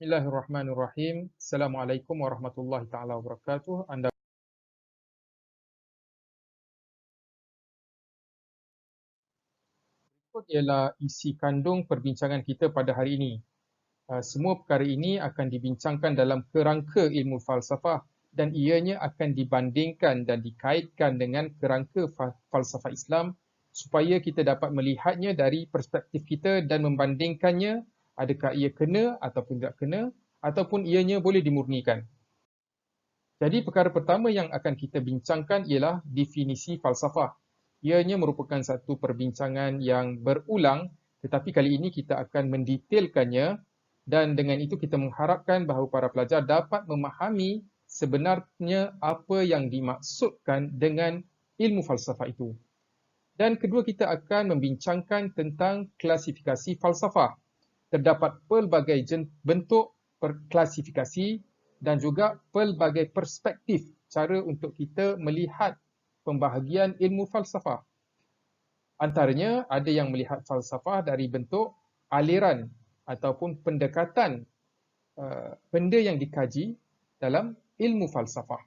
Bismillahirrahmanirrahim. Assalamualaikum warahmatullahi taala wabarakatuh. Anda berikut ialah isi kandung perbincangan kita pada hari ini. Semua perkara ini akan dibincangkan dalam kerangka ilmu falsafah dan ianya akan dibandingkan dan dikaitkan dengan kerangka falsafah Islam supaya kita dapat melihatnya dari perspektif kita dan membandingkannya adakah ia kena ataupun tidak kena ataupun ianya boleh dimurnikan. Jadi perkara pertama yang akan kita bincangkan ialah definisi falsafah. Ianya merupakan satu perbincangan yang berulang tetapi kali ini kita akan mendetailkannya dan dengan itu kita mengharapkan bahawa para pelajar dapat memahami sebenarnya apa yang dimaksudkan dengan ilmu falsafah itu. Dan kedua kita akan membincangkan tentang klasifikasi falsafah. Terdapat pelbagai bentuk klasifikasi dan juga pelbagai perspektif cara untuk kita melihat pembahagian ilmu falsafah. Antaranya ada yang melihat falsafah dari bentuk aliran ataupun pendekatan benda yang dikaji dalam ilmu falsafah.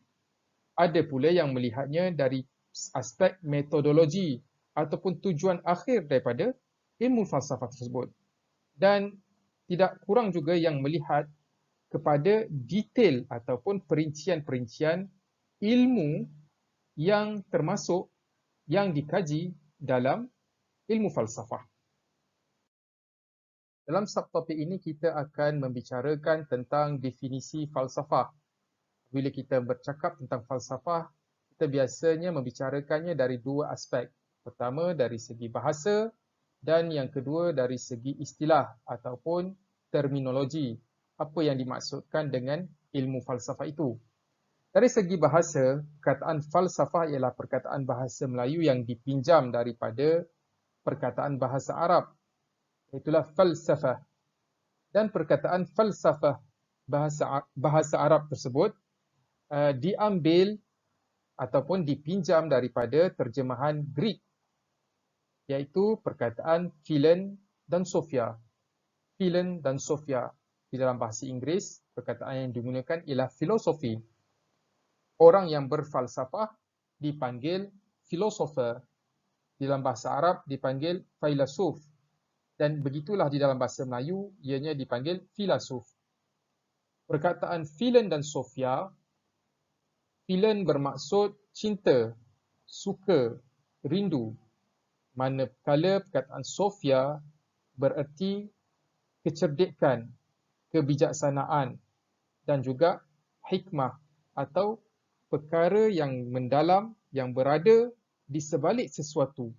Ada pula yang melihatnya dari aspek metodologi ataupun tujuan akhir daripada ilmu falsafah tersebut. Dan tidak kurang juga yang melihat kepada detail ataupun perincian-perincian ilmu yang termasuk yang dikaji dalam ilmu falsafah. Dalam subtopik ini kita akan membicarakan tentang definisi falsafah. Bila kita bercakap tentang falsafah, kita biasanya membicarakannya dari dua aspek. Pertama dari segi bahasa dan yang kedua dari segi istilah ataupun terminologi. Apa yang dimaksudkan dengan ilmu falsafah itu. Dari segi bahasa, perkataan falsafah ialah perkataan bahasa Melayu yang dipinjam daripada perkataan bahasa Arab. Itulah falsafah. Dan perkataan falsafah bahasa Arab tersebut diambil ataupun dipinjam daripada terjemahan Greek, iaitu perkataan Philon dan Sophia. Philon dan Sophia. Di dalam bahasa Inggeris, perkataan yang digunakan ialah filosofi. Orang yang berfalsafah dipanggil philosopher. Di dalam bahasa Arab dipanggil filosof. Dan begitulah di dalam bahasa Melayu, ianya dipanggil filosof. Perkataan Philon dan Sophia, Philon bermaksud cinta, suka, rindu. Manakala perkataan Sophia bererti kecerdikan, kebijaksanaan dan juga hikmah atau perkara yang mendalam yang berada di sebalik sesuatu.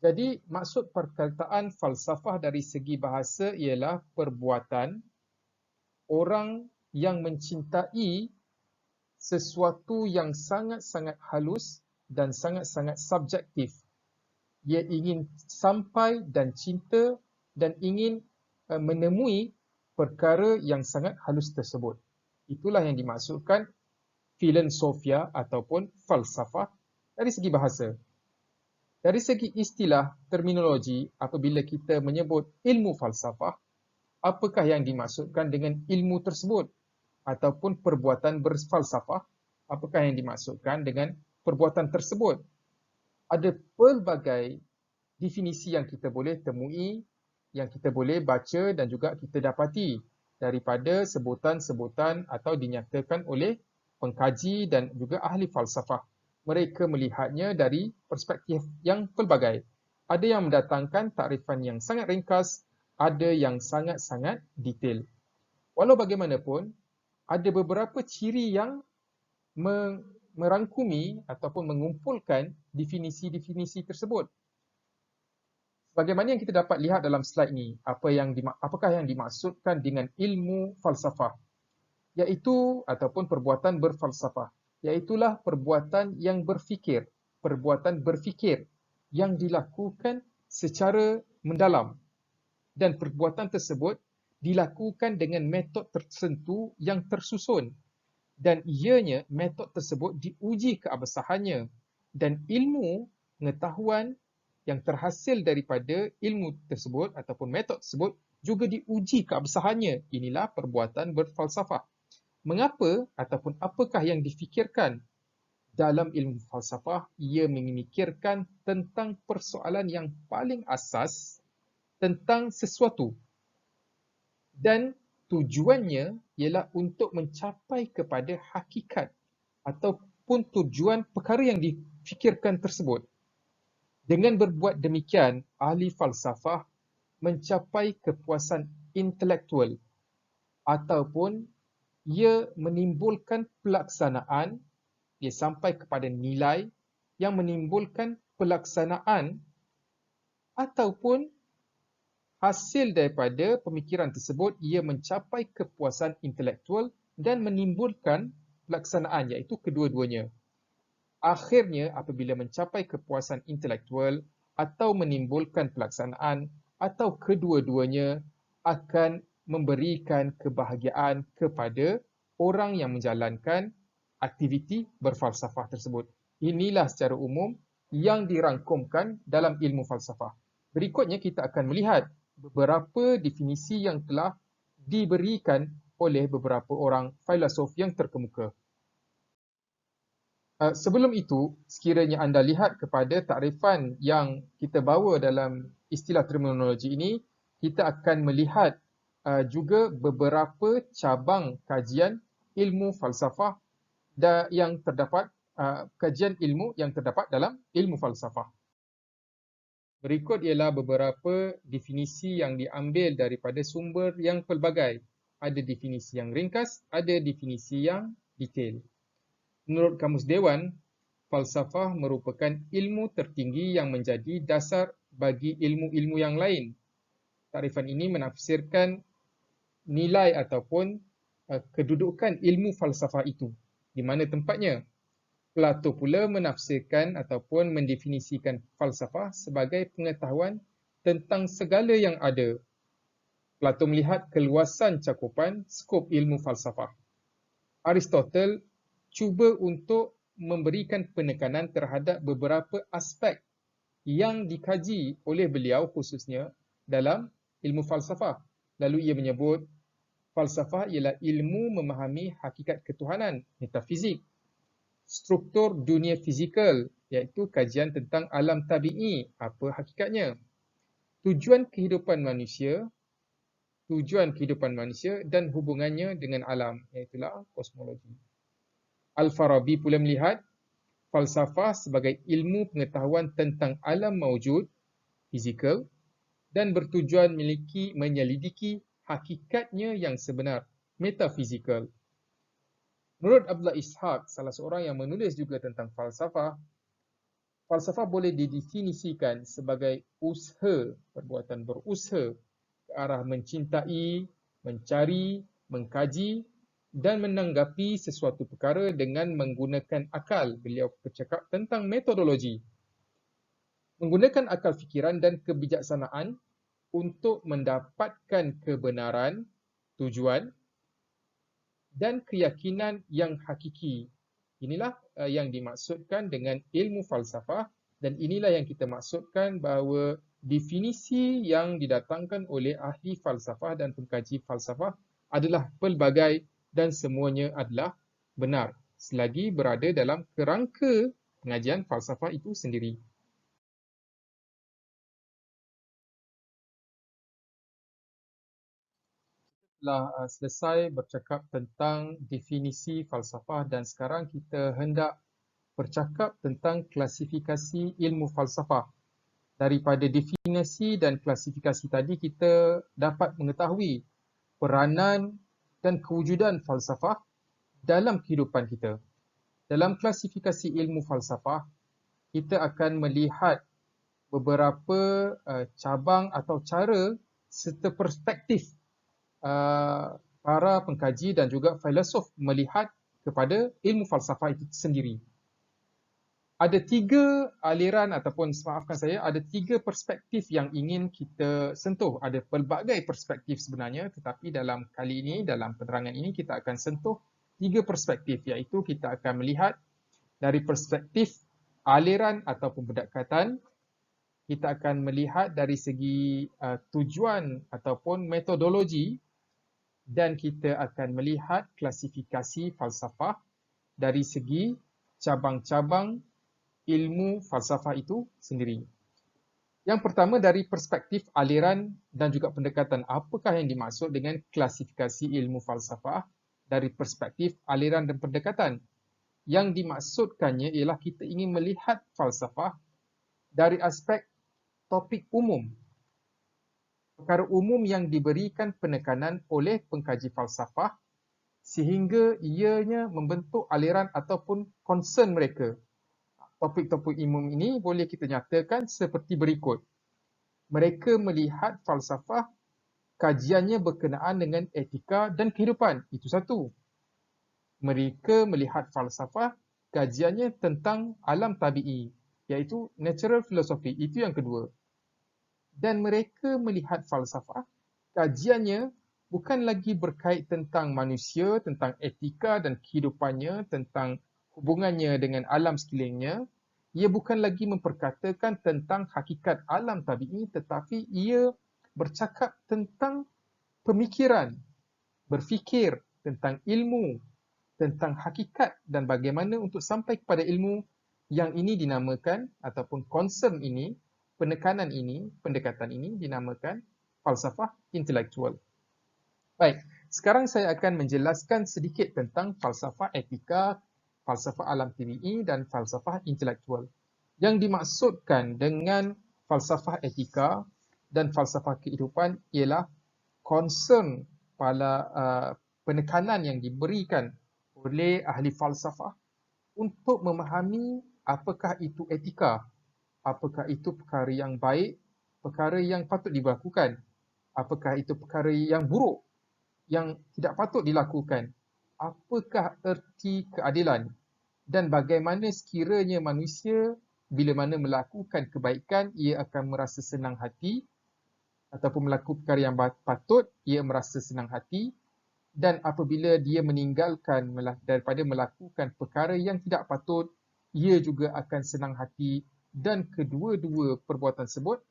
Jadi maksud perkataan falsafah dari segi bahasa ialah perbuatan orang yang mencintai sesuatu yang sangat-sangat halus dan sangat-sangat subjektif. Ia ingin sampai dan cinta dan ingin menemui perkara yang sangat halus tersebut. Itulah yang dimaksudkan filosofia ataupun falsafah dari segi bahasa. Dari segi istilah terminologi, apabila kita menyebut ilmu falsafah, apakah yang dimaksudkan dengan ilmu tersebut? Ataupun perbuatan berfalsafah, apakah yang dimaksudkan dengan perbuatan tersebut? Ada pelbagai definisi yang kita boleh temui, yang kita boleh baca dan juga kita dapati daripada sebutan-sebutan atau dinyatakan oleh pengkaji dan juga ahli falsafah. Mereka melihatnya dari perspektif yang pelbagai. Ada yang mendatangkan takrifan yang sangat ringkas, ada yang sangat-sangat detail. Walau bagaimanapun, ada beberapa ciri yang merangkumi ataupun mengumpulkan definisi-definisi tersebut. Bagaimana yang kita dapat lihat dalam slide ini, apakah yang dimaksudkan dengan ilmu falsafah, iaitu ataupun perbuatan berfalsafah, iaitulah perbuatan yang berfikir, perbuatan berfikir yang dilakukan secara mendalam dan perbuatan tersebut dilakukan dengan metod tertentu yang tersusun dan ianya metod tersebut diuji keabsahannya dan ilmu pengetahuan yang terhasil daripada ilmu tersebut ataupun metod tersebut juga diuji keabsahannya. Inilah perbuatan berfalsafah. Mengapa ataupun apakah yang difikirkan dalam ilmu falsafah? Ia memikirkan tentang persoalan yang paling asas tentang sesuatu dan tujuannya ialah untuk mencapai kepada hakikat ataupun tujuan perkara yang difikirkan tersebut. Dengan berbuat demikian, ahli falsafah mencapai kepuasan intelektual ataupun ia menimbulkan pelaksanaan, ia sampai kepada nilai yang menimbulkan pelaksanaan ataupun hasil daripada pemikiran tersebut ia mencapai kepuasan intelektual dan menimbulkan pelaksanaan, iaitu kedua-duanya. Akhirnya apabila mencapai kepuasan intelektual atau menimbulkan pelaksanaan atau kedua-duanya akan memberikan kebahagiaan kepada orang yang menjalankan aktiviti berfalsafah tersebut. Inilah secara umum yang dirangkumkan dalam ilmu falsafah. Berikutnya kita akan melihat beberapa definisi yang telah diberikan oleh beberapa orang filosof yang terkemuka. Sebelum itu, sekiranya anda lihat kepada takrifan yang kita bawa dalam istilah terminologi ini, kita akan melihat juga beberapa cabang kajian ilmu falsafah yang terdapat, kajian ilmu yang terdapat dalam ilmu falsafah. Berikut ialah beberapa definisi yang diambil daripada sumber yang pelbagai. Ada definisi yang ringkas, ada definisi yang detail. Menurut Kamus Dewan, falsafah merupakan ilmu tertinggi yang menjadi dasar bagi ilmu-ilmu yang lain. Takrifan ini menafsirkan nilai ataupun kedudukan ilmu falsafah itu. Di mana tempatnya? Plato pula menafsirkan ataupun mendefinisikan falsafah sebagai pengetahuan tentang segala yang ada. Plato melihat keluasan cakupan skop ilmu falsafah. Aristotle cuba untuk memberikan penekanan terhadap beberapa aspek yang dikaji oleh beliau khususnya dalam ilmu falsafah. Lalu ia menyebut falsafah ialah ilmu memahami hakikat ketuhanan, metafizik, struktur dunia fizikal, iaitu kajian tentang alam tabi'i, apa hakikatnya, tujuan kehidupan manusia dan hubungannya dengan alam, iaitu kosmologi. Al-Farabi pula melihat falsafah sebagai ilmu pengetahuan tentang alam maujud, fizikal, dan bertujuan menyelidiki hakikatnya yang sebenar, metafizikal. Menurut Abdullah Ishaq, salah seorang yang menulis juga tentang falsafah, falsafah boleh didefinisikan sebagai usaha, perbuatan berusaha ke arah mencintai, mencari, mengkaji dan menanggapi sesuatu perkara dengan menggunakan akal. Beliau bercakap tentang metodologi. Menggunakan akal fikiran dan kebijaksanaan untuk mendapatkan kebenaran, tujuan dan keyakinan yang hakiki. Inilah yang dimaksudkan dengan ilmu falsafah dan inilah yang kita maksudkan bahawa definisi yang didatangkan oleh ahli falsafah dan pengkaji falsafah adalah pelbagai dan semuanya adalah benar selagi berada dalam kerangka pengajian falsafah itu sendiri. Telah selesai bercakap tentang definisi falsafah dan sekarang kita hendak bercakap tentang klasifikasi ilmu falsafah. Daripada definisi dan klasifikasi tadi kita dapat mengetahui peranan dan kewujudan falsafah dalam kehidupan kita. Dalam klasifikasi ilmu falsafah, kita akan melihat beberapa cabang atau cara serta perspektif para pengkaji dan juga filosof melihat kepada ilmu falsafah itu sendiri. Ada tiga aliran ataupun ada tiga perspektif yang ingin kita sentuh. Ada pelbagai perspektif sebenarnya, tetapi dalam kali ini, dalam penerangan ini kita akan sentuh tiga perspektif, iaitu kita akan melihat dari perspektif aliran ataupun pendekatan kita akan melihat dari segi tujuan ataupun metodologi, dan kita akan melihat klasifikasi falsafah dari segi cabang-cabang ilmu falsafah itu sendiri. Yang pertama dari perspektif aliran dan juga pendekatan. Apakah yang dimaksud dengan klasifikasi ilmu falsafah dari perspektif aliran dan pendekatan? Yang dimaksudkannya ialah kita ingin melihat falsafah dari aspek topik umum. Perkara umum yang diberikan penekanan oleh pengkaji falsafah sehingga ianya membentuk aliran ataupun concern mereka. Topik-topik umum ini boleh kita nyatakan seperti berikut. Mereka melihat falsafah kajiannya berkenaan dengan etika dan kehidupan. Itu satu. Mereka melihat falsafah kajiannya tentang alam tabi'i, iaitu natural philosophy. Itu yang kedua. Dan mereka melihat falsafah kajiannya bukan lagi berkait tentang manusia, tentang etika dan kehidupannya, tentang hubungannya dengan alam sekelilingnya. Ia bukan lagi memperkatakan tentang hakikat alam tabi'i, tetapi ia bercakap tentang pemikiran, berfikir tentang ilmu, tentang hakikat dan bagaimana untuk sampai kepada ilmu. Yang ini dinamakan ataupun concern ini, penekanan ini, pendekatan ini dinamakan falsafah intelektual. Baik, sekarang saya akan menjelaskan sedikit tentang falsafah etika, falsafah alam tabi'i dan falsafah intelektual. Yang dimaksudkan dengan falsafah etika dan falsafah kehidupan ialah concern pada penekanan yang diberikan oleh ahli falsafah untuk memahami apakah itu etika, apakah itu perkara yang baik, perkara yang patut dilakukan, apakah itu perkara yang buruk, yang tidak patut dilakukan, apakah erti keadilan, dan bagaimana sekiranya manusia bila mana melakukan kebaikan, ia akan merasa senang hati, ataupun melakukan perkara yang patut, ia merasa senang hati, dan apabila dia meninggalkan daripada melakukan perkara yang tidak patut, ia juga akan senang hati, dan kedua-dua perbuatan tersebut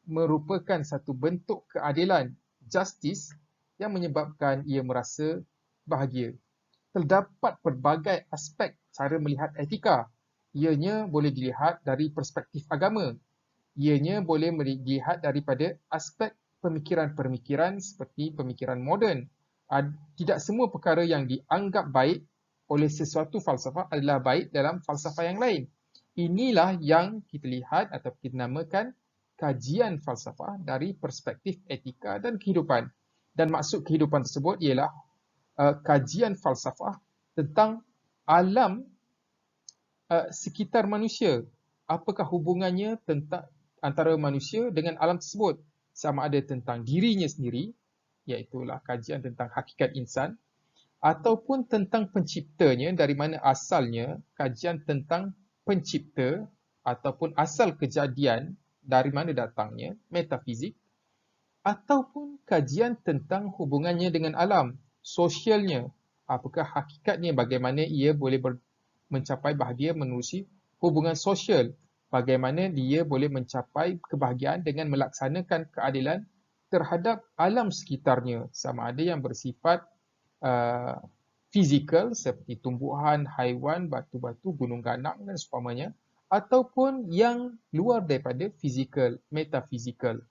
merupakan satu bentuk keadilan, justice, yang menyebabkan ia merasa bahagia. Terdapat pelbagai aspek cara melihat etika. Ianya boleh dilihat dari perspektif agama. Ianya boleh dilihat daripada aspek pemikiran-pemikiran seperti pemikiran moden. Tidak semua perkara yang dianggap baik oleh sesuatu falsafah adalah baik dalam falsafah yang lain. Inilah yang kita lihat atau kita namakan kajian falsafah dari perspektif etika dan kehidupan. Dan maksud kehidupan tersebut ialah kajian falsafah tentang alam sekitar manusia. Apakah hubungannya tentang antara manusia dengan alam tersebut? Sama ada tentang dirinya sendiri, iaitulah kajian tentang hakikat insan, ataupun tentang penciptanya, dari mana asalnya, kajian tentang pencipta ataupun asal kejadian, dari mana datangnya, metafizik, ataupun kajian tentang hubungannya dengan alam, sosialnya, apakah hakikatnya, bagaimana ia boleh mencapai bahagia menerusi hubungan sosial, bagaimana dia boleh mencapai kebahagiaan dengan melaksanakan keadilan terhadap alam sekitarnya, sama ada yang bersifat fizikal seperti tumbuhan, haiwan, batu-batu, gunung ganang dan seumpamanya, ataupun yang luar daripada fizikal, metafizikal.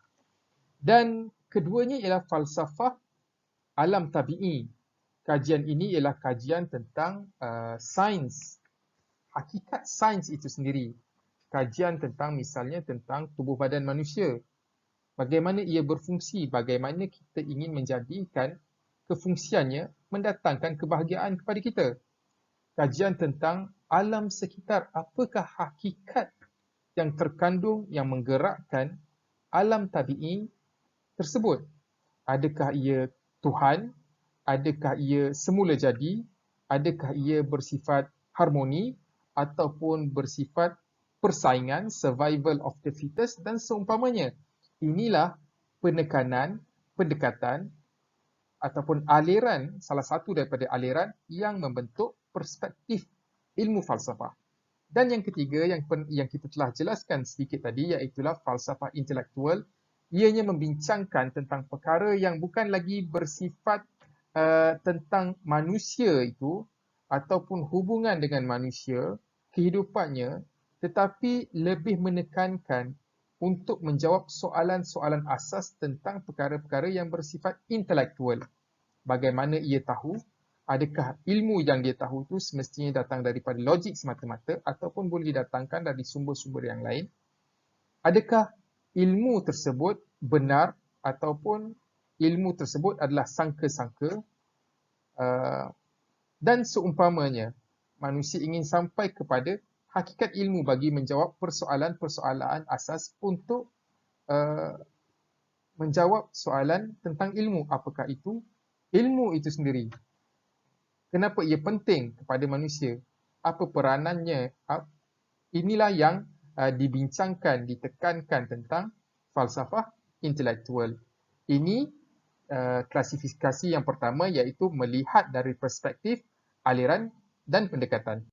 Dan keduanya ialah falsafah alam tabi'i. Kajian ini ialah kajian tentang sains, hakikat sains itu sendiri. Kajian tentang misalnya tentang tubuh badan manusia. Bagaimana ia berfungsi, bagaimana kita ingin menjadikan kefungsiannya mendatangkan kebahagiaan kepada kita. Kajian tentang alam sekitar, apakah hakikat yang terkandung yang menggerakkan alam tabi'i tersebut. Adakah ia Tuhan? Adakah ia semula jadi? Adakah ia bersifat harmoni ataupun bersifat persaingan, survival of the fittest dan seumpamanya. Inilah penekanan, pendekatan ataupun aliran, salah satu daripada aliran yang membentuk perspektif ilmu falsafah. Dan yang ketiga yang kita telah jelaskan sedikit tadi, iaitulah falsafah intelektual. Ianya membincangkan tentang perkara yang bukan lagi bersifat tentang manusia itu ataupun hubungan dengan manusia, kehidupannya, tetapi lebih menekankan untuk menjawab soalan-soalan asas tentang perkara-perkara yang bersifat intelektual. Bagaimana ia tahu? Adakah ilmu yang dia tahu itu semestinya datang daripada logik semata-mata ataupun boleh didatangkan dari sumber-sumber yang lain? Adakah ilmu tersebut benar ataupun ilmu tersebut adalah sangka-sangka? Dan seumpamanya, manusia ingin sampai kepada hakikat ilmu bagi menjawab persoalan-persoalan asas untuk menjawab soalan tentang ilmu. Apakah itu? Ilmu itu sendiri. Kenapa ia penting kepada manusia? Apa peranannya? Inilah yang dibincangkan, ditekankan tentang falsafah intelektual. Ini klasifikasi yang pertama, iaitu melihat dari perspektif, aliran dan pendekatan.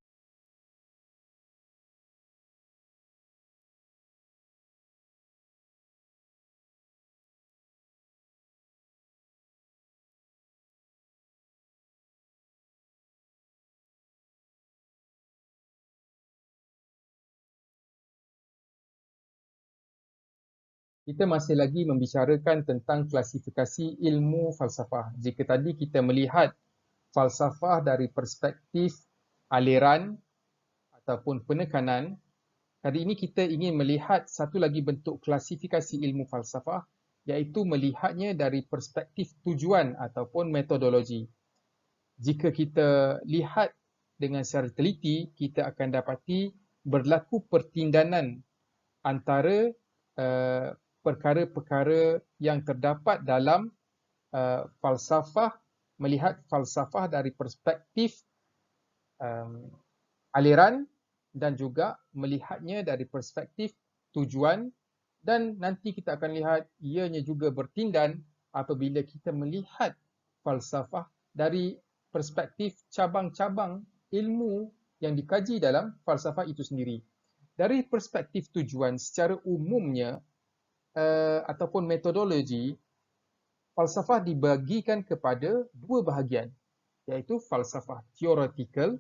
Kita masih lagi membicarakan tentang klasifikasi ilmu falsafah. Jika tadi kita melihat falsafah dari perspektif aliran ataupun penekanan, kali ini kita ingin melihat satu lagi bentuk klasifikasi ilmu falsafah, iaitu melihatnya dari perspektif tujuan ataupun metodologi. Jika kita lihat dengan secara teliti, kita akan dapati berlaku pertindanan antara perkara-perkara yang terdapat dalam falsafah, melihat falsafah dari perspektif aliran dan juga melihatnya dari perspektif tujuan, dan nanti kita akan lihat ianya juga bertindan apabila kita melihat falsafah dari perspektif cabang-cabang ilmu yang dikaji dalam falsafah itu sendiri. Dari perspektif tujuan secara umumnya ataupun metodologi, falsafah dibagikan kepada dua bahagian, iaitu falsafah theoretical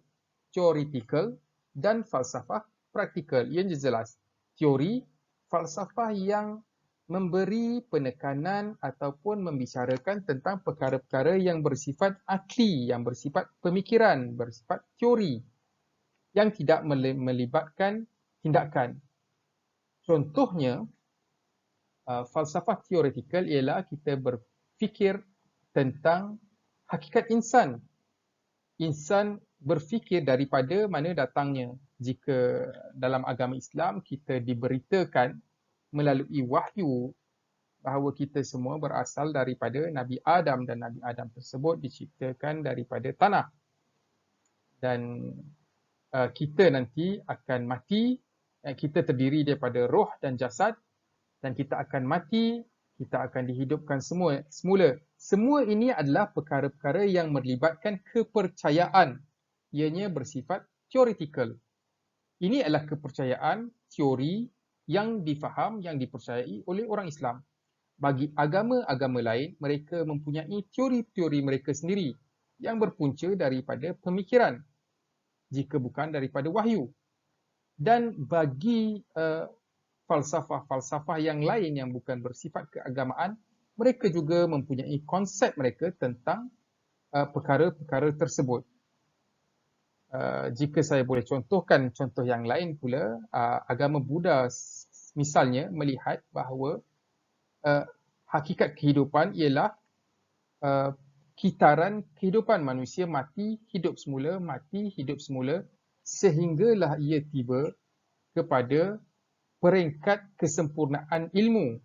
dan falsafah praktikal. Ia jelas. Teori, falsafah yang memberi penekanan ataupun membicarakan tentang perkara-perkara yang bersifat akli, yang bersifat pemikiran, bersifat teori, yang tidak melibatkan tindakan. Contohnya, falsafah teoretikal ialah kita berfikir tentang hakikat insan. Insan berfikir daripada mana datangnya. Jika dalam agama Islam kita diberitakan melalui wahyu bahawa kita semua berasal daripada Nabi Adam, dan Nabi Adam tersebut diciptakan daripada tanah. Dan kita nanti akan mati, kita terdiri daripada roh dan jasad, dan kita akan mati, kita akan dihidupkan semula. Semua ini adalah perkara-perkara yang melibatkan kepercayaan. Ianya bersifat teoretikal. Ini adalah kepercayaan teori yang difaham, yang dipercayai oleh orang Islam. Bagi agama-agama lain, mereka mempunyai teori-teori mereka sendiri yang berpunca daripada pemikiran, jika bukan daripada wahyu. Dan bagi falsafah-falsafah yang lain yang bukan bersifat keagamaan, mereka juga mempunyai konsep mereka tentang perkara-perkara tersebut. Jika saya boleh contohkan contoh yang lain pula, agama Buddha misalnya melihat bahawa hakikat kehidupan ialah kitaran kehidupan manusia, mati, hidup semula, mati, hidup semula, sehinggalah ia tiba kepada peringkat kesempurnaan ilmu,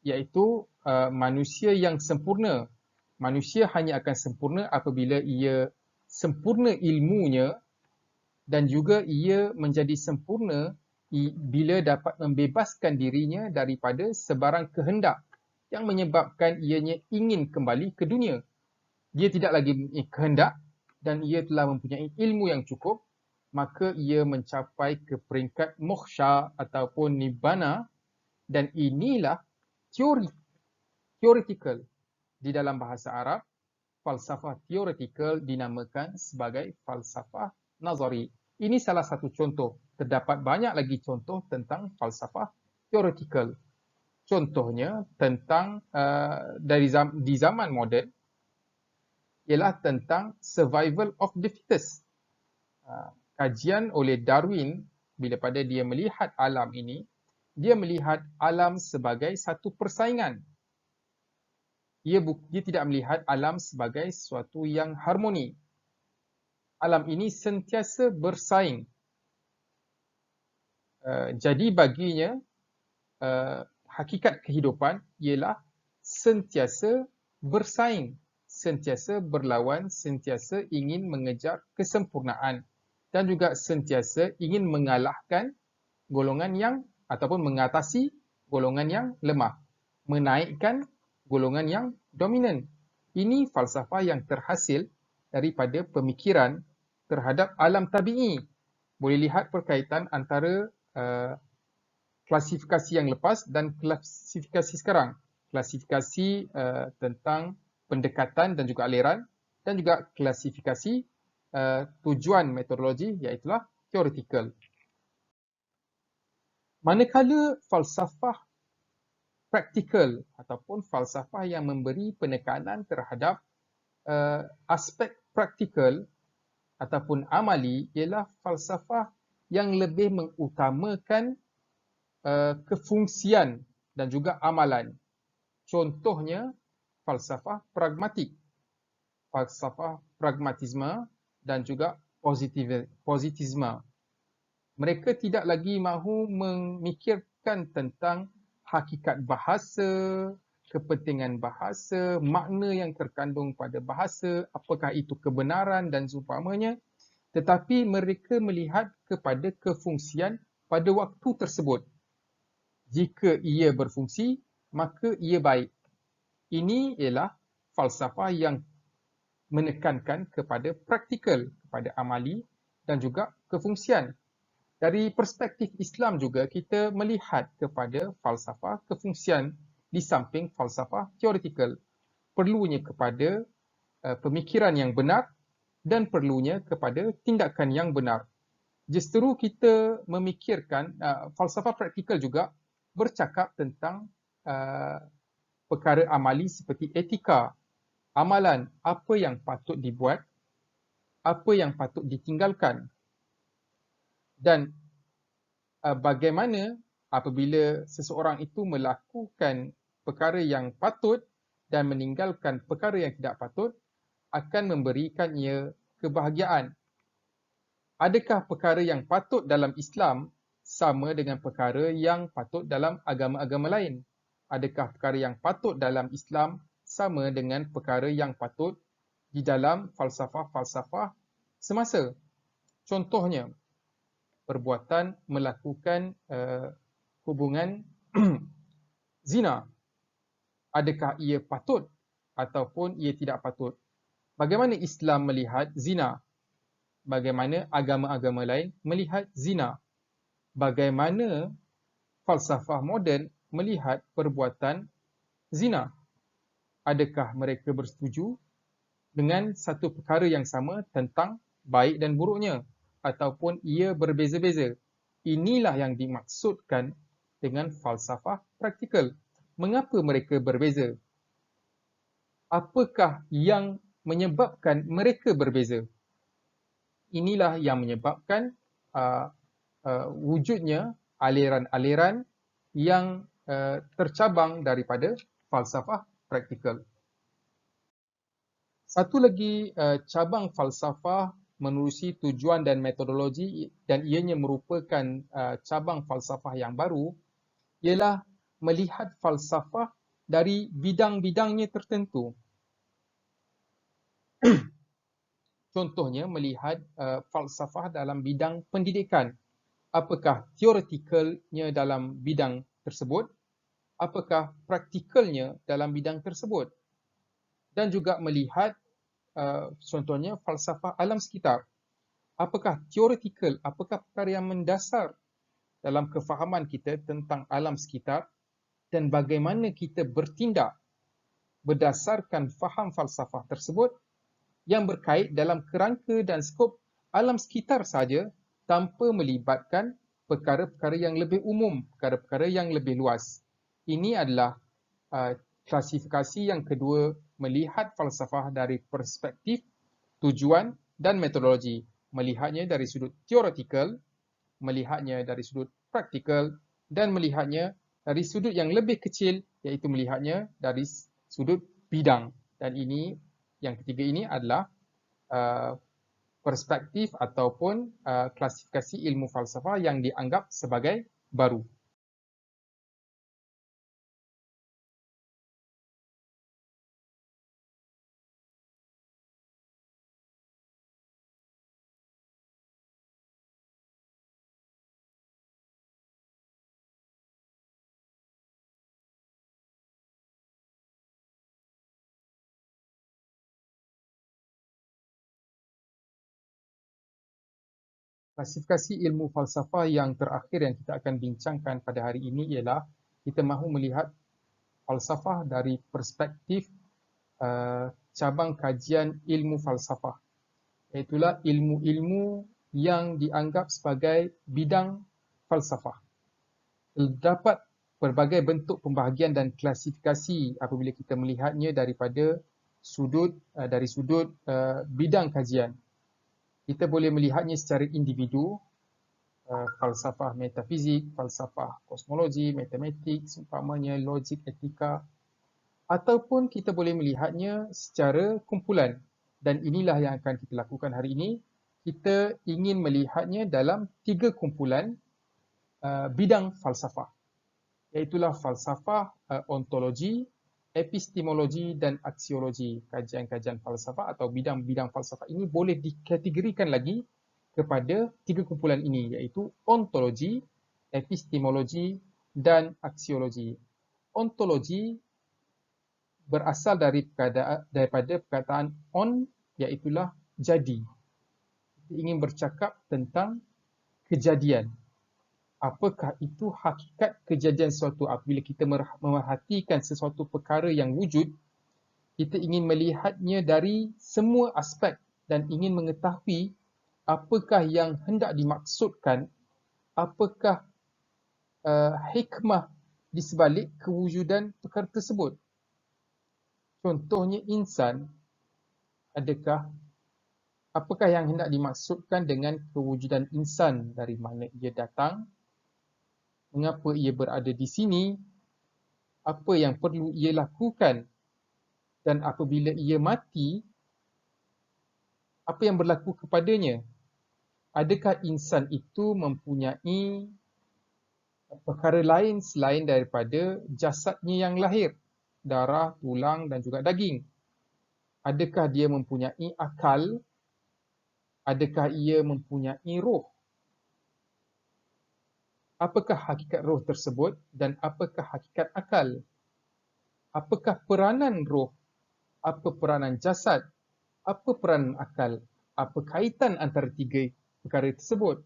iaitu manusia yang sempurna. Manusia hanya akan sempurna apabila ia sempurna ilmunya, dan juga ia menjadi sempurna bila dapat membebaskan dirinya daripada sebarang kehendak yang menyebabkan ianya ingin kembali ke dunia. Dia tidak lagi mempunyai kehendak dan ia telah mempunyai ilmu yang cukup, maka ia mencapai ke peringkat moksha ataupun nibbana, dan inilah theoretical. Di dalam bahasa Arab, falsafah theoretical dinamakan sebagai falsafah nazari. Ini salah satu contoh. Terdapat banyak lagi contoh tentang falsafah theoretical. Contohnya tentang di zaman moden ialah tentang survival of the fittest. Kajian oleh Darwin, bila pada dia melihat alam ini, dia melihat alam sebagai satu persaingan. Dia tidak melihat alam sebagai sesuatu yang harmoni. Alam ini sentiasa bersaing. Jadi baginya, hakikat kehidupan ialah sentiasa bersaing, sentiasa berlawan, sentiasa ingin mengejar kesempurnaan, dan juga sentiasa ingin mengalahkan golongan yang ataupun mengatasi golongan yang lemah, menaikkan golongan yang dominan. Ini falsafah yang terhasil daripada pemikiran terhadap alam tabi'i. Boleh lihat perkaitan antara klasifikasi yang lepas dan klasifikasi sekarang. Klasifikasi tentang pendekatan dan juga aliran, dan juga klasifikasi tujuan metodologi, iaitulah theoretical. Manakala falsafah praktikal ataupun falsafah yang memberi penekanan terhadap aspek praktikal ataupun amali ialah falsafah yang lebih mengutamakan kefungsian dan juga amalan. Contohnya falsafah pragmatik, falsafah pragmatisme dan juga positisme. Mereka tidak lagi mahu memikirkan tentang hakikat bahasa, kepentingan bahasa, makna yang terkandung pada bahasa, apakah itu kebenaran dan seumpamanya, tetapi mereka melihat kepada kefungsian pada waktu tersebut. Jika ia berfungsi, maka ia baik. Ini ialah falsafah yang menekankan kepada praktikal, kepada amali dan juga kefungsian. Dari perspektif Islam juga, kita melihat kepada falsafah kefungsian di samping falsafah teoretikal. Perlunya kepada pemikiran yang benar dan perlunya kepada tindakan yang benar. Justru kita memikirkan falsafah praktikal juga bercakap tentang perkara amali seperti etika, amalan, apa yang patut dibuat, apa yang patut ditinggalkan, dan bagaimana apabila seseorang itu melakukan perkara yang patut dan meninggalkan perkara yang tidak patut, akan memberikannya kebahagiaan. Adakah perkara yang patut dalam Islam sama dengan perkara yang patut dalam agama-agama lain? Adakah perkara yang patut dalam Islam sama dengan perkara yang patut di dalam falsafah-falsafah semasa? Contohnya, perbuatan melakukan hubungan zina. Adakah ia patut ataupun ia tidak patut? Bagaimana Islam melihat zina? Bagaimana agama-agama lain melihat zina? Bagaimana falsafah moden melihat perbuatan zina? Adakah mereka bersetuju dengan satu perkara yang sama tentang baik dan buruknya, ataupun ia berbeza-beza? Inilah yang dimaksudkan dengan falsafah praktikal. Mengapa mereka berbeza? Apakah yang menyebabkan mereka berbeza? Inilah yang menyebabkan wujudnya aliran-aliran yang tercabang daripada falsafah praktikal. Satu lagi cabang falsafah menerusi tujuan dan metodologi, dan ianya merupakan cabang falsafah yang baru, ialah melihat falsafah dari bidang-bidangnya tertentu. Contohnya melihat falsafah dalam bidang pendidikan. Apakah teoretikalnya dalam bidang tersebut? Apakah praktikalnya dalam bidang tersebut? Dan juga melihat contohnya falsafah alam sekitar. Apakah theoretical, apakah perkara yang mendasar dalam kefahaman kita tentang alam sekitar dan bagaimana kita bertindak berdasarkan faham falsafah tersebut yang berkait dalam kerangka dan skop alam sekitar saja tanpa melibatkan perkara-perkara yang lebih umum, perkara-perkara yang lebih luas. Ini adalah klasifikasi yang kedua, melihat falsafah dari perspektif, tujuan dan metodologi. Melihatnya dari sudut theoretical, melihatnya dari sudut praktikal dan melihatnya dari sudut yang lebih kecil, iaitu melihatnya dari sudut bidang. Dan ini, yang ketiga ini adalah perspektif ataupun klasifikasi ilmu falsafah yang dianggap sebagai baru. Klasifikasi ilmu falsafah yang terakhir yang kita akan bincangkan pada hari ini ialah kita mahu melihat falsafah dari perspektif cabang kajian ilmu falsafah. Iaitulah ilmu-ilmu yang dianggap sebagai bidang falsafah. Terdapat pelbagai bentuk pembahagian dan klasifikasi apabila kita melihatnya daripada dari sudut bidang kajian. Kita boleh melihatnya secara individu, falsafah metafizik, falsafah kosmologi, matematik, seumpamanya logik, etika, ataupun kita boleh melihatnya secara kumpulan. Dan inilah yang akan kita lakukan hari ini. Kita ingin melihatnya dalam 3 kumpulan bidang falsafah, iaitulah falsafah ontologi, epistemologi dan aksiologi. Kajian-kajian falsafah atau bidang-bidang falsafah ini boleh dikategorikan lagi kepada 3 kumpulan ini, iaitu ontologi, epistemologi dan aksiologi. Ontologi berasal daripada perkataan on, iaitulah jadi. Kita ingin bercakap tentang kejadian. Apakah itu hakikat kejadian sesuatu? Apabila kita memerhatikan sesuatu perkara yang wujud, kita ingin melihatnya dari semua aspek dan ingin mengetahui apakah yang hendak dimaksudkan, apakah hikmah di sebalik kewujudan perkara tersebut. Contohnya insan, apakah yang hendak dimaksudkan dengan kewujudan insan? Dari mana ia datang? Mengapa ia berada di sini? Apa yang perlu ia lakukan? Dan apabila ia mati, apa yang berlaku kepadanya? Adakah insan itu mempunyai perkara lain selain daripada jasadnya yang lahir, darah, tulang dan juga daging? Adakah dia mempunyai akal? Adakah ia mempunyai roh? Apakah hakikat roh tersebut dan apakah hakikat akal? Apakah peranan roh? Apa peranan jasad? Apa peranan akal? Apa kaitan antara 3 perkara tersebut?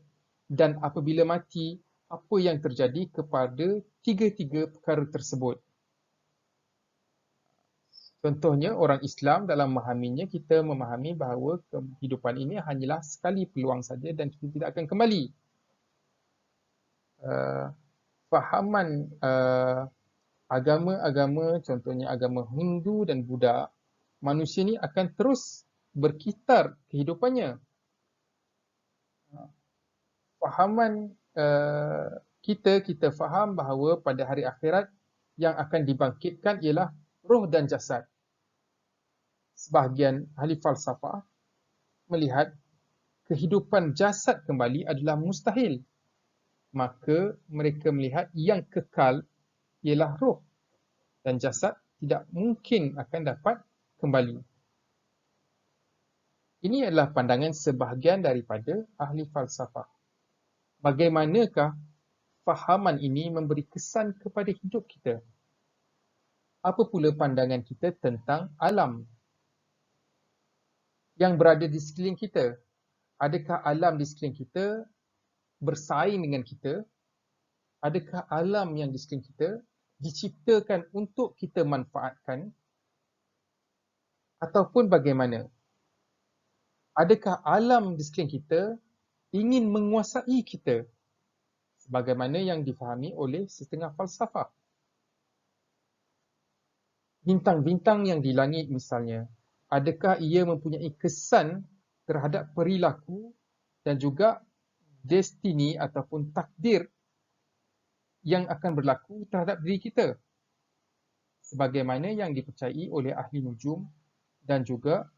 Dan apabila mati, apa yang terjadi kepada 3 perkara tersebut? Contohnya, orang Islam dalam memahaminya, kita memahami bahawa kehidupan ini hanyalah sekali peluang saja dan kita tidak akan kembali. Fahaman agama-agama, contohnya agama Hindu dan Buddha, manusia ni akan terus berkitar kehidupannya. Fahaman kita faham bahawa pada hari akhirat yang akan dibangkitkan ialah roh dan jasad. Sebahagian ahli falsafah melihat kehidupan jasad kembali adalah mustahil. Maka mereka melihat yang kekal ialah roh dan jasad tidak mungkin akan dapat kembali. Ini adalah pandangan sebahagian daripada ahli falsafah. Bagaimanakah fahaman ini memberi kesan kepada hidup kita? Apa pula pandangan kita tentang alam yang berada di sekeliling kita? Adakah alam di sekeliling kita bersaing dengan kita? Adakah alam yang di sekeliling kita diciptakan untuk kita manfaatkan? Ataupun bagaimana? Adakah alam di sekeliling kita ingin menguasai kita? Sebagaimana yang difahami oleh setengah falsafah. Bintang-bintang yang di langit misalnya, adakah ia mempunyai kesan terhadap perilaku dan juga destini ataupun takdir yang akan berlaku terhadap diri kita? Sebagaimana yang dipercayai oleh ahli nujum dan juga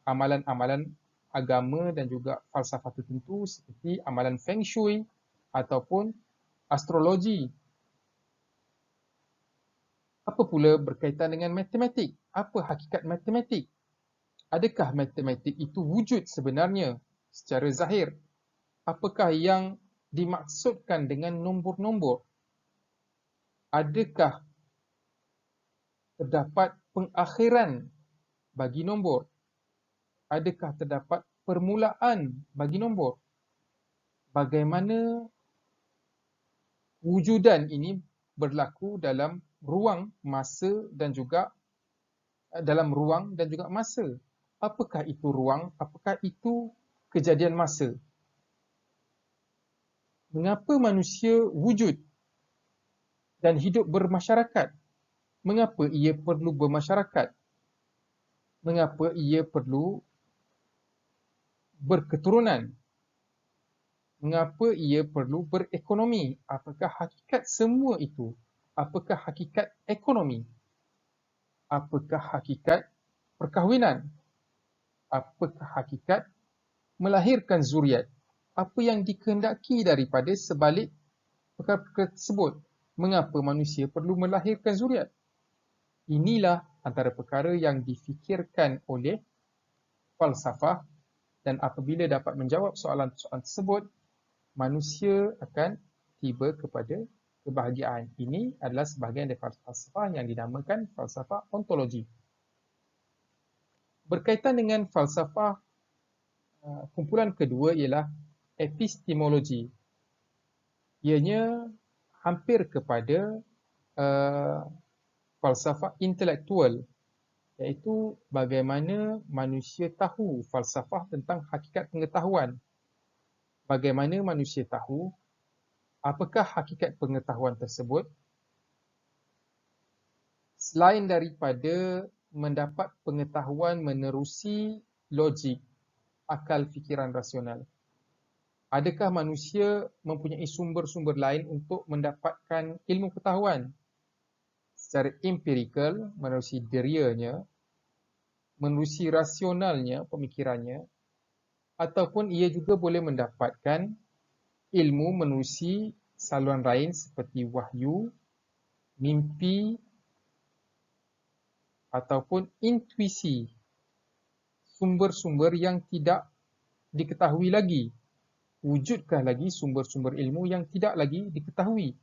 amalan-amalan agama dan juga falsafah tertentu seperti amalan Feng Shui ataupun astrologi. Apa pula berkaitan dengan matematik? Apa hakikat matematik? Adakah matematik itu wujud sebenarnya secara zahir? Apakah yang dimaksudkan dengan nombor-nombor? Adakah terdapat pengakhiran bagi nombor? Adakah terdapat permulaan bagi nombor? Bagaimana wujudan ini berlaku dalam ruang, masa dan juga dalam ruang dan juga masa? Apakah itu ruang? Apakah itu kejadian masa? Mengapa manusia wujud dan hidup bermasyarakat? Mengapa ia perlu bermasyarakat? Mengapa ia perlu berketurunan? Mengapa ia perlu berekonomi? Apakah hakikat semua itu? Apakah hakikat ekonomi? Apakah hakikat perkahwinan? Apakah hakikat melahirkan zuriat? Apa yang dikehendaki daripada sebalik perkara-perkara tersebut? Mengapa manusia perlu melahirkan zuriat? Inilah antara perkara yang difikirkan oleh falsafah, dan apabila dapat menjawab soalan-soalan tersebut, manusia akan tiba kepada kebahagiaan. Ini adalah sebahagian dari falsafah yang dinamakan falsafah ontologi. Berkaitan dengan falsafah, kumpulan kedua ialah epistemologi. Ianya hampir kepada falsafah intelektual, iaitu bagaimana manusia tahu falsafah tentang hakikat pengetahuan. Bagaimana manusia tahu apakah hakikat pengetahuan tersebut selain daripada mendapat pengetahuan menerusi logik, akal fikiran rasional. Adakah manusia mempunyai sumber-sumber lain untuk mendapatkan ilmu pengetahuan secara empirikal, menerusi dirianya, menerusi rasionalnya, pemikirannya, ataupun ia juga boleh mendapatkan ilmu menerusi saluran lain seperti wahyu, mimpi, ataupun intuisi, sumber-sumber yang tidak diketahui lagi. Wujudkah lagi sumber-sumber ilmu yang tidak lagi diketahui?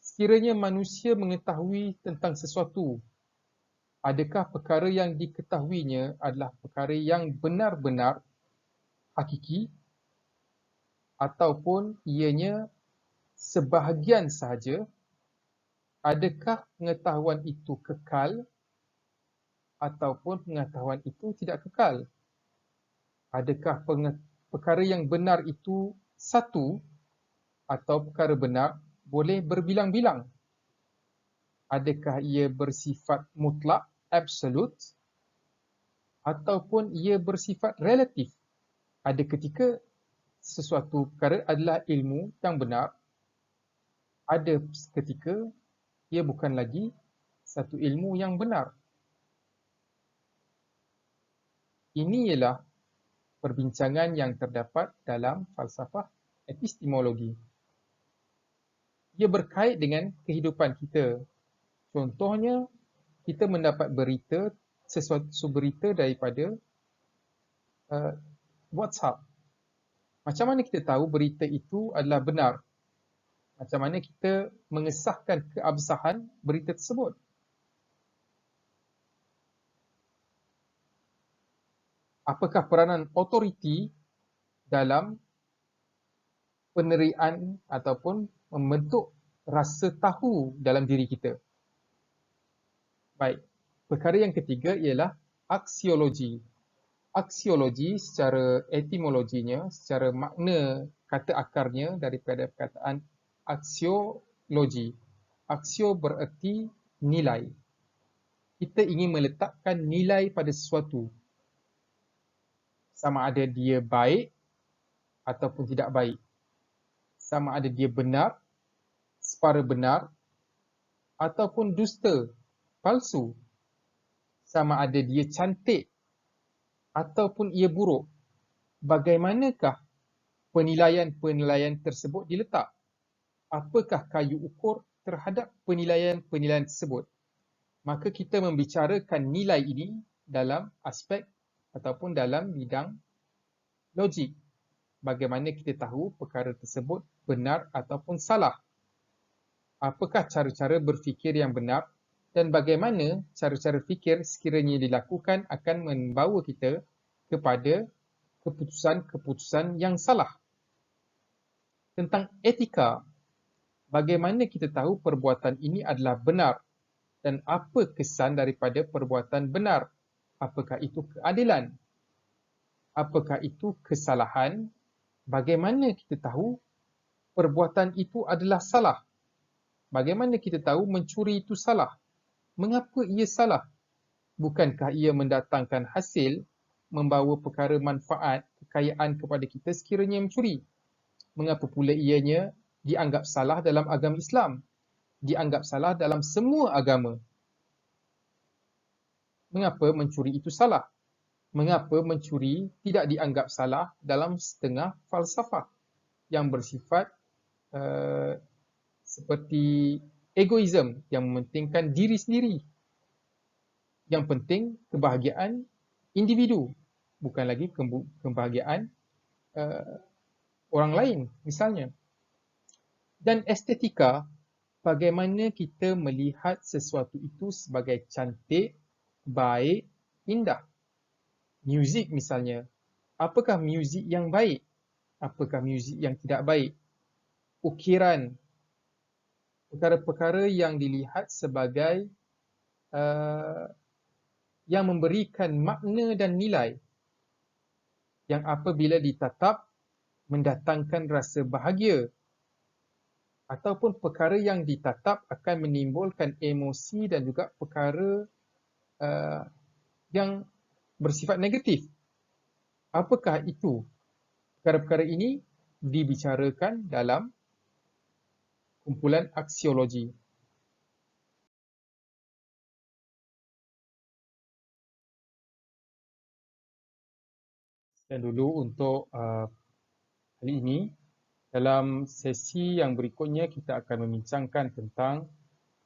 Sekiranya manusia mengetahui tentang sesuatu, adakah perkara yang diketahuinya adalah perkara yang benar-benar hakiki ataupun ianya sebahagian sahaja? Adakah pengetahuan itu kekal ataupun pengetahuan itu tidak kekal? Adakah perkara yang benar itu satu atau perkara benar boleh berbilang-bilang? Adakah ia bersifat mutlak, absolute, ataupun ia bersifat relatif? Ada ketika sesuatu perkara adalah ilmu yang benar, ada ketika ia bukan lagi satu ilmu yang benar. Ini ialah perbincangan yang terdapat dalam falsafah epistemologi. Ia berkait dengan kehidupan kita. Contohnya, kita mendapat berita, sesuatu berita daripada WhatsApp. Macam mana kita tahu berita itu adalah benar? Macam mana kita mengesahkan keabsahan berita tersebut? Apakah peranan autoriti dalam penerian ataupun membentuk rasa tahu dalam diri kita? Baik. Perkara yang ketiga ialah aksiologi. Aksiologi secara etimologinya, secara makna kata akarnya daripada perkataan aksiologi. Aksio bererti nilai. Kita ingin meletakkan nilai pada sesuatu. Sama ada dia baik ataupun tidak baik. Sama ada dia benar, separa benar, ataupun dusta, palsu. Sama ada dia cantik ataupun ia buruk. Bagaimanakah penilaian-penilaian tersebut diletak? Apakah kayu ukur terhadap penilaian-penilaian tersebut? Maka kita membicarakan nilai ini dalam aspek ataupun dalam bidang logik. Bagaimana kita tahu perkara tersebut benar ataupun salah? Apakah cara-cara berfikir yang benar dan bagaimana cara-cara fikir sekiranya dilakukan akan membawa kita kepada keputusan-keputusan yang salah. Tentang etika, bagaimana kita tahu perbuatan ini adalah benar dan apa kesan daripada perbuatan benar? Apakah itu keadilan? Apakah itu kesalahan? Bagaimana kita tahu perbuatan itu adalah salah? Bagaimana kita tahu mencuri itu salah? Mengapa ia salah? Bukankah ia mendatangkan hasil, membawa perkara manfaat, kekayaan kepada kita sekiranya mencuri? Mengapa pula ianya dianggap salah dalam agama Islam? Dianggap salah dalam semua agama. Mengapa mencuri itu salah? Mengapa mencuri tidak dianggap salah dalam setengah falsafah yang bersifat seperti egoisme yang mementingkan diri sendiri? Yang penting kebahagiaan individu, bukan lagi kebahagiaan orang lain misalnya. Dan estetika, bagaimana kita melihat sesuatu itu sebagai cantik, baik, indah. Muzik misalnya, apakah muzik yang baik? Apakah muzik yang tidak baik? Ukiran, perkara-perkara yang dilihat sebagai yang memberikan makna dan nilai yang apabila ditatap mendatangkan rasa bahagia, ataupun perkara yang ditatap akan menimbulkan emosi dan juga perkara yang bersifat negatif. Apakah itu? Perkara-perkara ini dibicarakan dalam kumpulan aksiologi. Dan dulu untuk kali ini, dalam sesi yang berikutnya kita akan membincangkan tentang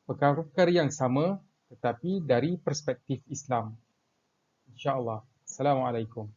perkara-perkara yang sama tetapi dari perspektif Islam. InsyaAllah. Assalamualaikum.